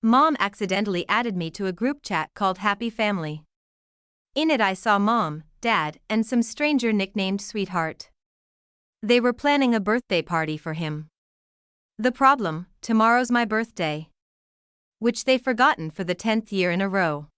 Mom accidentally added me to a group chat called Happy Family. In it I saw Mom, Dad, and some stranger nicknamed Sweetheart. They were planning a birthday party for him. The problem, tomorrow's my birthday. Which they've forgotten for the 10th year in a row.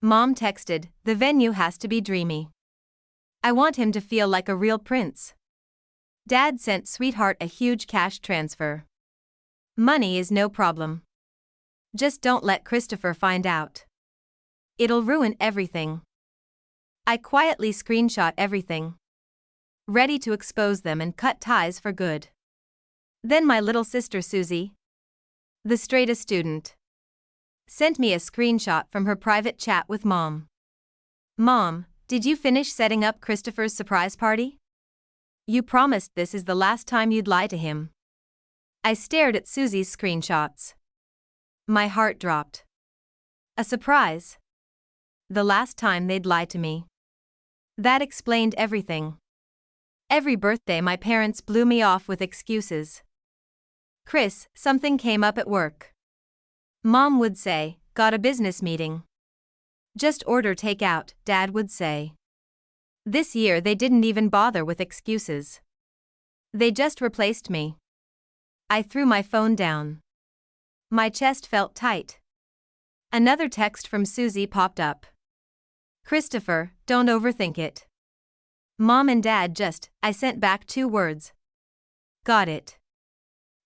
Mom texted, the venue has to be dreamy. I want him to feel like a real prince. Dad sent Sweetheart a huge cash transfer. Money is no problem. Just don't let Christopher find out. It'll ruin everything. I quietly screenshot everything. Ready to expose them and cut ties for good. Then my little sister Susie, the straightest student, sent me a screenshot from her private chat with Mom. Mom, did you finish setting up Christopher's surprise party? You promised this is the last time you'd lie to him. I stared at Susie's screenshots. My heart dropped. A surprise? The last time they'd lie to me. That explained everything. Every birthday my parents blew me off with excuses. Chris, something came up at work. Mom would say, got a business meeting. Just order takeout, Dad would say. This year they didn't even bother with excuses. They just replaced me. I threw my phone down. My chest felt tight. Another text from Susie popped up. Christopher, don't overthink it. Mom and Dad just, I sent back 2 words. Got it.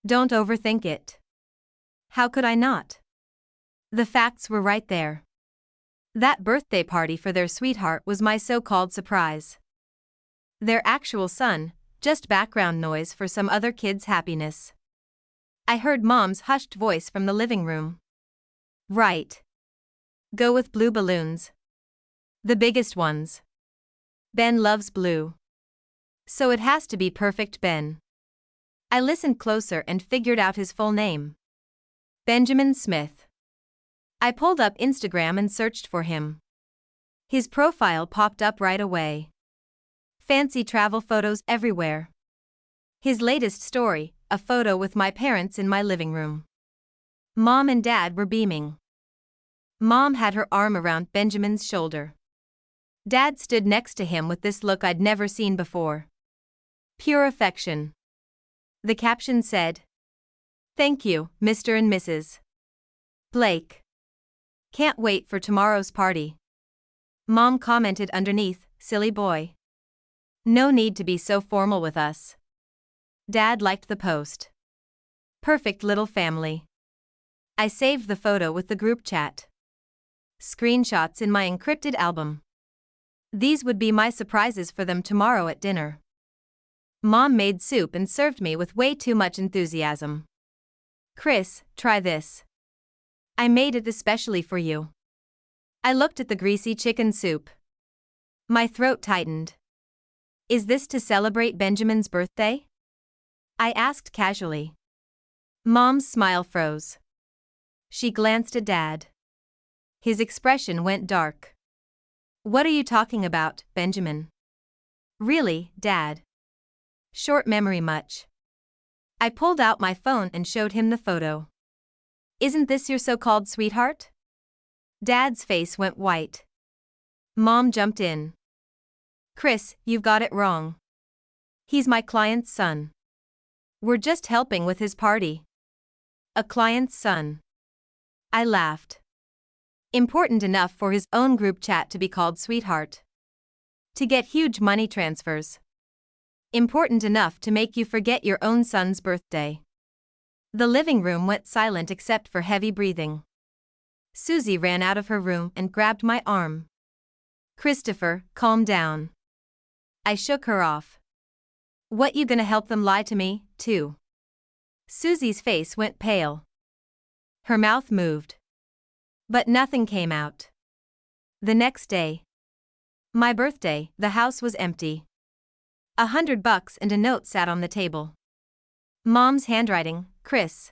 Don't overthink it. How could I not? The facts were right there. That birthday party for their sweetheart was my so-called surprise. Their actual son, just background noise for some other kid's happiness. I heard Mom's hushed voice from the living room. Right. Go with blue balloons. The biggest ones. Ben loves blue. So it has to be perfect Ben. I listened closer and figured out his full name. Benjamin Smith. I pulled up Instagram and searched for him. His profile popped up right away. Fancy travel photos everywhere. His latest story, a photo with my parents in my living room. Mom and Dad were beaming. Mom had her arm around Benjamin's shoulder. Dad stood next to him with this look I'd never seen before. Pure affection. The caption said, "Thank you, Mr. and Mrs. Blake. Can't wait for tomorrow's party." Mom commented underneath, "Silly boy. No need to be so formal with us." Dad liked the post. Perfect little family. I saved the photo with the group chat. Screenshots in my encrypted album. These would be my surprises for them tomorrow at dinner. Mom made soup and served me with way too much enthusiasm. Chris, try this. I made it especially for you. I looked at the greasy chicken soup. My throat tightened. Is this to celebrate Benjamin's birthday? I asked casually. Mom's smile froze. She glanced at Dad. His expression went dark. What are you talking about, Benjamin? Really, Dad? Short memory much. I pulled out my phone and showed him the photo. Isn't this your so-called sweetheart? Dad's face went white. Mom jumped in. Chris, you've got it wrong. He's my client's son. We're just helping with his party. A client's son. I laughed. Important enough for his own group chat to be called sweetheart. To get huge money transfers. Important enough to make you forget your own son's birthday. The living room went silent except for heavy breathing. Susie ran out of her room and grabbed my arm. Christopher, calm down. I shook her off. What, you gonna help them lie to me, too? Susie's face went pale. Her mouth moved. But nothing came out. The next day. My birthday, the house was empty. $100 and a note sat on the table. Mom's handwriting, Chris.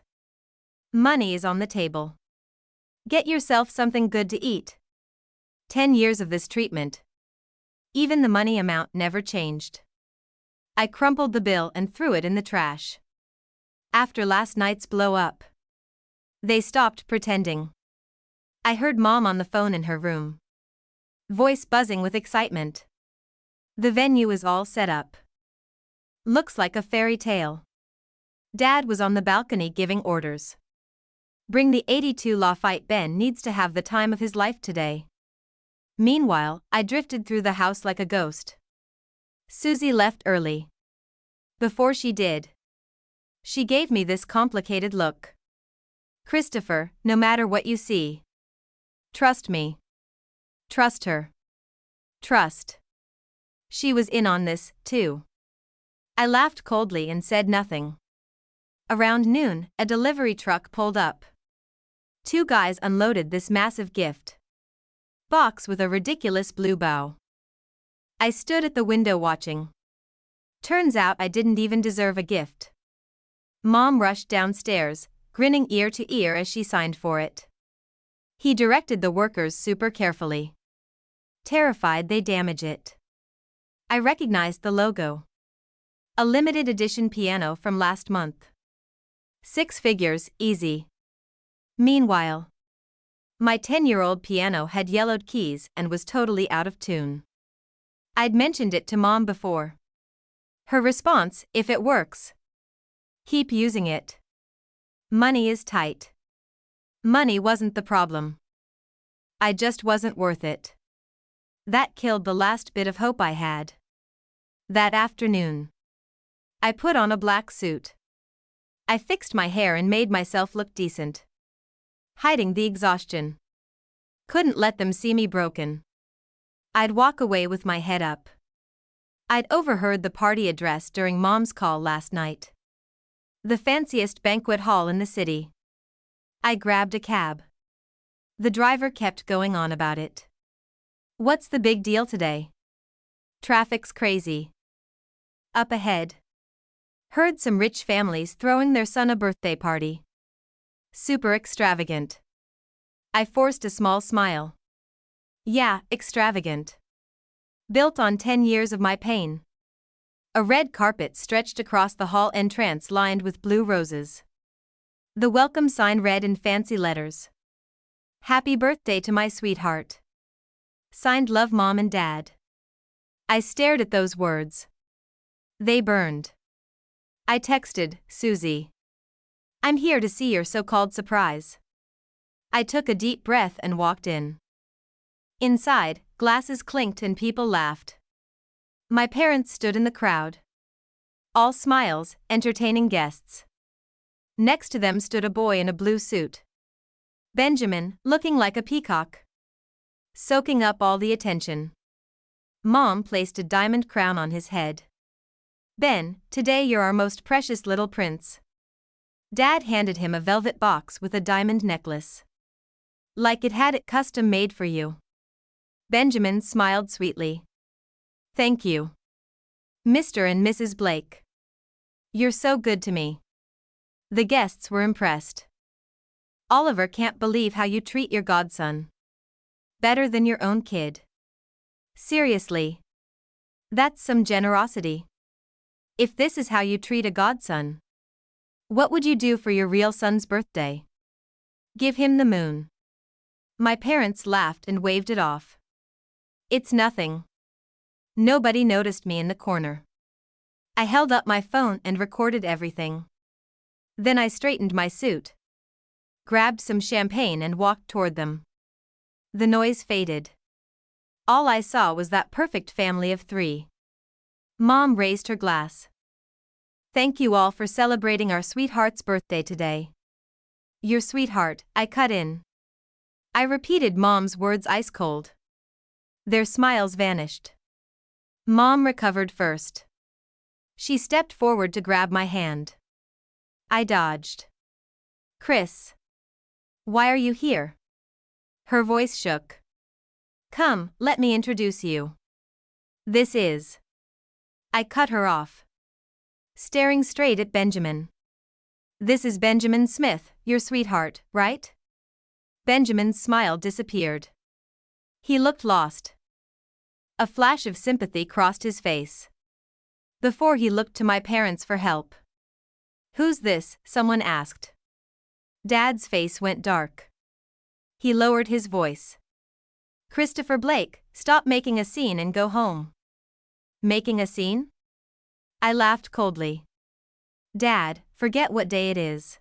Money is on the table. Get yourself something good to eat. 10 years of this treatment. Even the money amount never changed. I crumpled the bill and threw it in the trash. After last night's blow up. They stopped pretending. I heard Mom on the phone in her room. Voice buzzing with excitement. The venue is all set up. Looks like a fairy tale. Dad was on the balcony giving orders. Bring the 82 Lafayette. Ben needs to have the time of his life today. Meanwhile, I drifted through the house like a ghost. Susie left early. Before she did, she gave me this complicated look. Christopher, no matter what you see, trust me. Trust her. Trust. She was in on this, too. I laughed coldly and said nothing. Around noon, a delivery truck pulled up. 2 guys unloaded this massive gift box with a ridiculous blue bow. I stood at the window watching. Turns out I didn't even deserve a gift. Mom rushed downstairs, grinning ear to ear as she signed for it. He directed the workers super carefully. Terrified they damage it. I recognized the logo. A limited edition piano from last month. 6 figures, easy. Meanwhile, my 10-year-old piano had yellowed keys and was totally out of tune. I'd mentioned it to Mom before. Her response, if it works, keep using it. Money is tight. Money wasn't the problem. I just wasn't worth it. That killed the last bit of hope I had. That afternoon, I put on a black suit. I fixed my hair and made myself look decent. Hiding the exhaustion. Couldn't let them see me broken. I'd walk away with my head up. I'd overheard the party address during Mom's call last night. The fanciest banquet hall in the city. I grabbed a cab. The driver kept going on about it. What's the big deal today? Traffic's crazy. Up ahead. Heard some rich families throwing their son a birthday party. Super extravagant. I forced a small smile. Yeah, extravagant. Built on 10 years of my pain. A red carpet stretched across the hall entrance lined with blue roses. The welcome sign read in fancy letters. Happy birthday to my sweetheart. Signed Love Mom and Dad. I stared at those words. They burned. I texted Susie. I'm here to see your so-called surprise. I took a deep breath and walked in. Inside, glasses clinked and people laughed. My parents stood in the crowd. All smiles, entertaining guests. Next to them stood a boy in a blue suit. Benjamin, looking like a peacock. Soaking up all the attention. Mom placed a diamond crown on his head. Ben, today you're our most precious little prince. Dad handed him a velvet box with a diamond necklace. Like it had it custom made for you. Benjamin smiled sweetly. Thank you. Mr. and Mrs. Blake. You're so good to me. The guests were impressed. Oliver can't believe how you treat your godson. Better than your own kid. Seriously. That's some generosity. If this is how you treat a godson, what would you do for your real son's birthday? Give him the moon. My parents laughed and waved it off. It's nothing. Nobody noticed me in the corner. I held up my phone and recorded everything. Then I straightened my suit, grabbed some champagne and walked toward them. The noise faded. All I saw was that perfect family of 3. Mom raised her glass. Thank you all for celebrating our sweetheart's birthday today. Your sweetheart, I cut in. I repeated Mom's words ice cold. Their smiles vanished. Mom recovered first. She stepped forward to grab my hand. I dodged. Chris. Why are you here? Her voice shook. Come, let me introduce you. This is. I cut her off. Staring straight at Benjamin. This is Benjamin Smith, your sweetheart, right? Benjamin's smile disappeared. He looked lost. A flash of sympathy crossed his face. Before he looked to my parents for help. Who's this? Someone asked. Dad's face went dark. He lowered his voice. Christopher Blake, stop making a scene and go home. Making a scene? I laughed coldly. Dad, forget what day it is.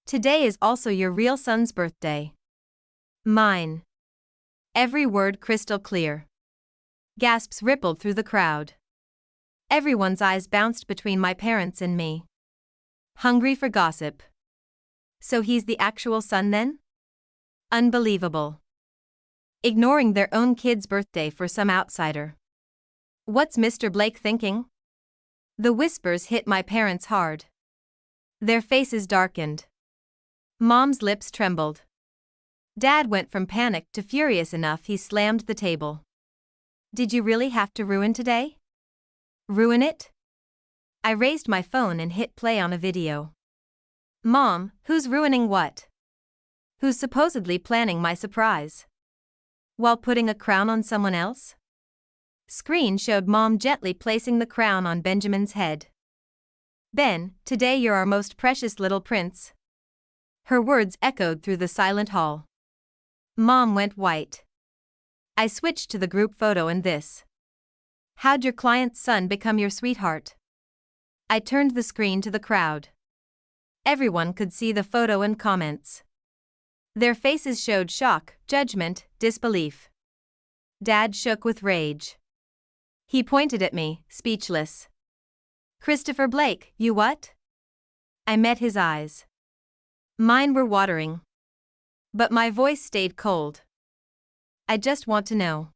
Today is also your real son's birthday. Mine. Every word crystal clear. Gasps rippled through the crowd. Everyone's eyes bounced between my parents and me. Hungry for gossip. So he's the actual son then? Unbelievable. Ignoring their own kid's birthday for some outsider. What's Mr. Blake thinking? The whispers hit my parents hard. Their faces darkened. Mom's lips trembled. Dad went from panic to furious enough he slammed the table. Did you really have to ruin today? Ruin it? I raised my phone and hit play on a video. Mom, who's ruining what? Who's supposedly planning my surprise? While putting a crown on someone else? Screen showed Mom gently placing the crown on Benjamin's head. Ben, today you're our most precious little prince. Her words echoed through the silent hall. Mom went white. I switched to the group photo and this. How'd your client's son become your sweetheart? I turned the screen to the crowd. Everyone could see the photo and comments. Their faces showed shock, judgment, disbelief. Dad shook with rage. He pointed at me, speechless. Christopher Blake, you what? I met his eyes. Mine were watering. But my voice stayed cold. I just want to know.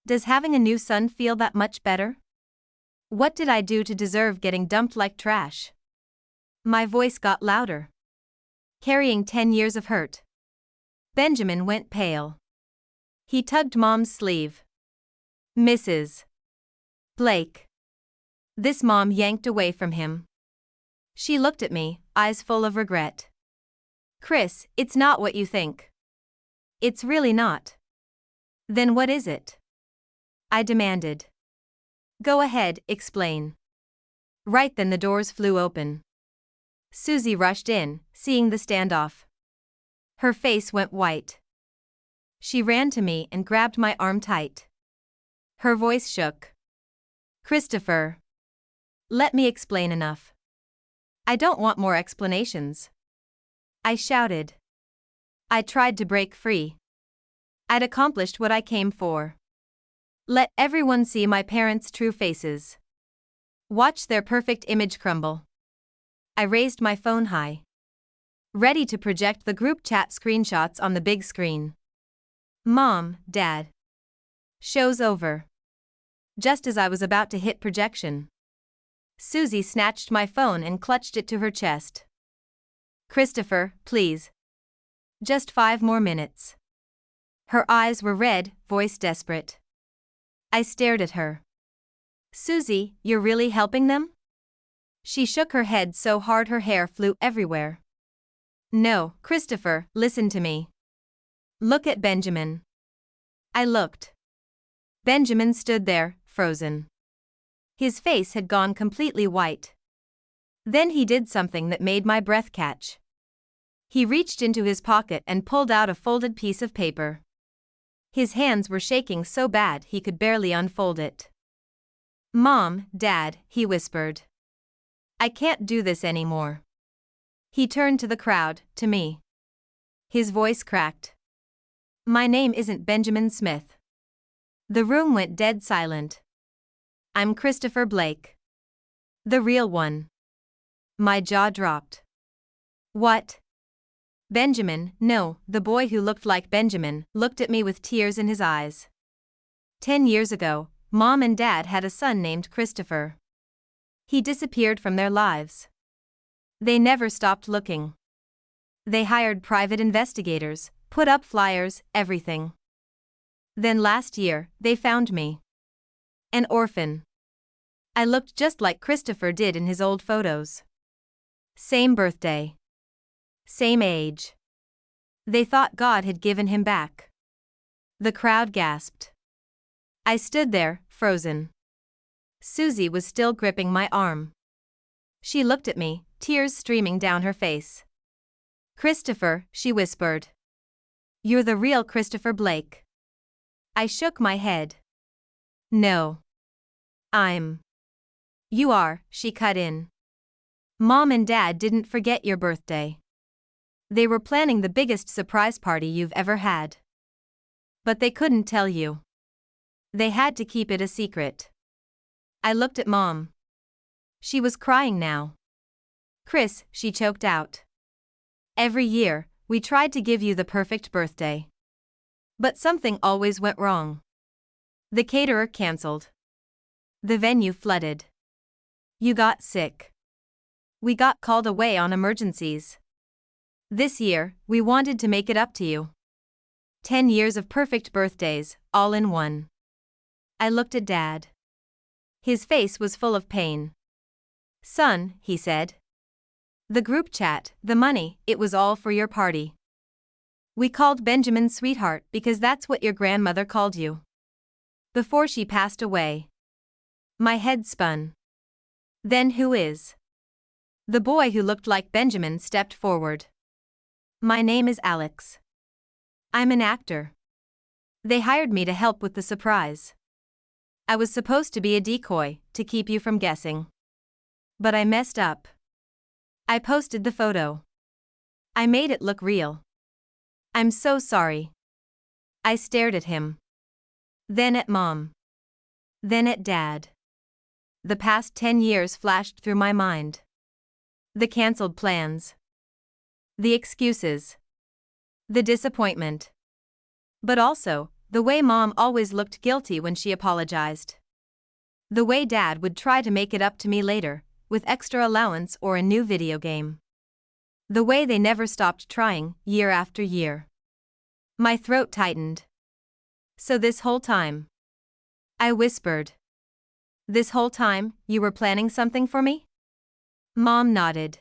Does having a new son feel that much better? What did I do to deserve getting dumped like trash? My voice got louder. Carrying 10 years of hurt. Benjamin went pale. He tugged Mom's sleeve. Mrs. Blake. This Mom yanked away from him. She looked at me, eyes full of regret. Chris, it's not what you think. It's really not. Then what is it? I demanded. Go ahead, explain. Right then the doors flew open. Susie rushed in, seeing the standoff. Her face went white. She ran to me and grabbed my arm tight. Her voice shook. Christopher. Let me explain enough. I don't want more explanations. I shouted. I tried to break free. I'd accomplished what I came for. Let everyone see my parents' true faces. Watch their perfect image crumble. I raised my phone high. Ready to project the group chat screenshots on the big screen. Mom, Dad. Show's over. Just as I was about to hit projection, Susie snatched my phone and clutched it to her chest. Christopher, please. Just 5 more minutes. Her eyes were red, voice desperate. I stared at her. Susie, you're really helping them? She shook her head so hard her hair flew everywhere. No, Christopher, listen to me. Look at Benjamin. I looked. Benjamin stood there, frozen. His face had gone completely white. Then he did something that made my breath catch. He reached into his pocket and pulled out a folded piece of paper. His hands were shaking so bad he could barely unfold it. Mom, Dad, he whispered. I can't do this anymore. He turned to the crowd, to me. His voice cracked. My name isn't Benjamin Smith. The room went dead silent. I'm Christopher Blake. The real one. My jaw dropped. What? Benjamin, no, the boy who looked like Benjamin, looked at me with tears in his eyes. 10 years ago, Mom and Dad had a son named Christopher. He disappeared from their lives. They never stopped looking. They hired private investigators, put up flyers, everything. Then last year, they found me. An orphan. I looked just like Christopher did in his old photos. Same birthday. Same age. They thought God had given him back. The crowd gasped. I stood there, frozen. Susie was still gripping my arm. She looked at me, tears streaming down her face. Christopher, she whispered. You're the real Christopher Blake. I shook my head. No. I'm. You are, she cut in. Mom and Dad didn't forget your birthday. They were planning the biggest surprise party you've ever had. But they couldn't tell you. They had to keep it a secret. I looked at Mom. She was crying now. Chris, she choked out. Every year, we tried to give you the perfect birthday. But something always went wrong. The caterer canceled. The venue flooded. You got sick. We got called away on emergencies. This year, we wanted to make it up to you. 10 years of perfect birthdays, all in one. I looked at Dad. His face was full of pain. Son, he said. The group chat, the money, it was all for your party. We called Benjamin sweetheart because that's what your grandmother called you. Before she passed away. My head spun. Then who is? The boy who looked like Benjamin stepped forward. My name is Alex. I'm an actor. They hired me to help with the surprise. I was supposed to be a decoy, to keep you from guessing. But I messed up. I posted the photo. I made it look real. I'm so sorry. I stared at him. Then at Mom. Then at Dad. The past 10 years flashed through my mind. The cancelled plans. The excuses. The disappointment. But also, the way Mom always looked guilty when she apologized. The way Dad would try to make it up to me later, with extra allowance or a new video game. The way they never stopped trying, year after year. My throat tightened. So this whole time. I whispered. This whole time, you were planning something for me? Mom nodded.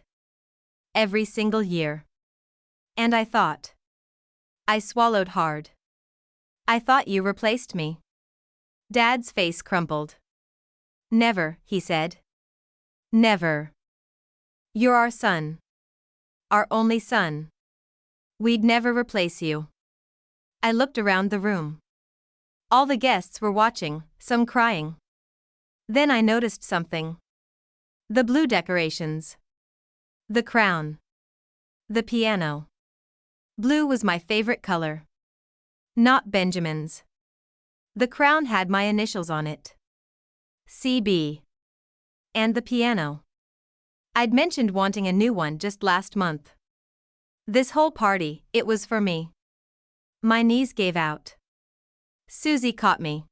Every single year. And I thought. I swallowed hard. I thought you replaced me. Dad's face crumpled. Never, he said. Never. You're our son. Our only son. We'd never replace you. I looked around the room. All the guests were watching, some crying. Then I noticed something. The blue decorations. The crown. The piano. Blue was my favorite color. Not Benjamin's. The crown had my initials on it. CB. And the piano. I'd mentioned wanting a new one just last month. This whole party, it was for me. My knees gave out. Susie caught me.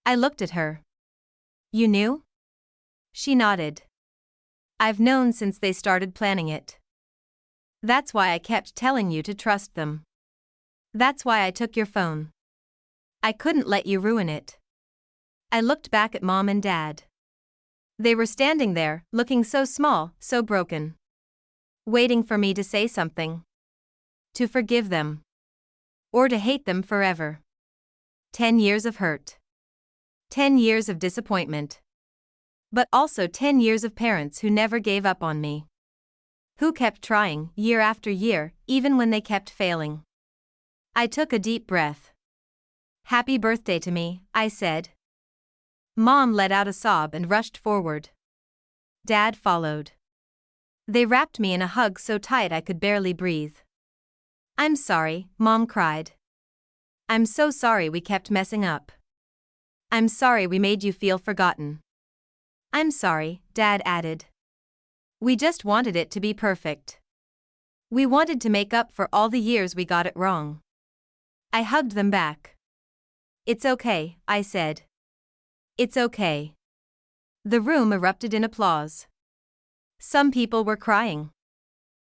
I looked at her. You knew? She nodded. I've known since they started planning it. That's why I kept telling you to trust them. That's why I took your phone. I couldn't let you ruin it. I looked back at Mom and Dad. They were standing there, looking so small, so broken. Waiting for me to say something. To forgive them. Or to hate them forever. 10 years of hurt. 10 years of disappointment. But also 10 years of parents who never gave up on me. Who kept trying, year after year, even when they kept failing. I took a deep breath. Happy birthday to me, I said. Mom let out a sob and rushed forward. Dad followed. They wrapped me in a hug so tight I could barely breathe. I'm sorry, Mom cried. I'm so sorry we kept messing up. I'm sorry we made you feel forgotten. I'm sorry, Dad added. We just wanted it to be perfect. We wanted to make up for all the years we got it wrong. I hugged them back. It's okay, I said. It's okay. The room erupted in applause. Some people were crying.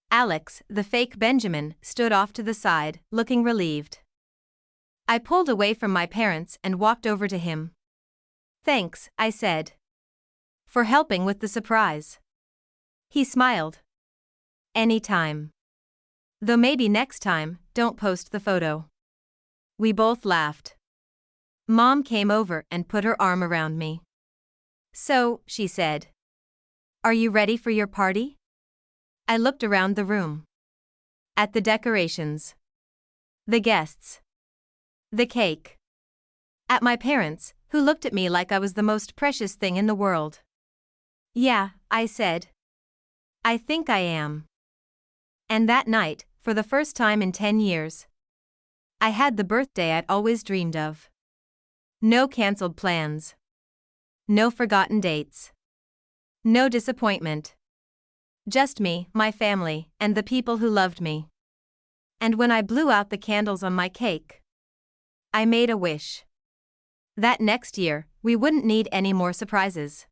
Alex, the fake Benjamin, stood off to the side, looking relieved. I pulled away from my parents and walked over to him. Thanks, I said. For helping with the surprise. He smiled. Anytime. Though maybe next time, don't post the photo. We both laughed. Mom came over and put her arm around me. So, she said. Are you ready for your party? I looked around the room. At the decorations. The guests. The cake. At my parents, who looked at me like I was the most precious thing in the world. Yeah, I said. I think I am. And that night, for the first time in 10 years, I had the birthday I'd always dreamed of. No cancelled plans. No forgotten dates. No disappointment. Just me, my family, and the people who loved me. And when I blew out the candles on my cake, I made a wish. That next year, we wouldn't need any more surprises.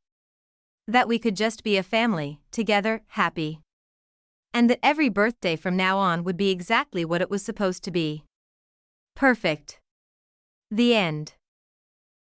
That we could just be a family, together, happy. And that every birthday from now on would be exactly what it was supposed to be. Perfect. The end.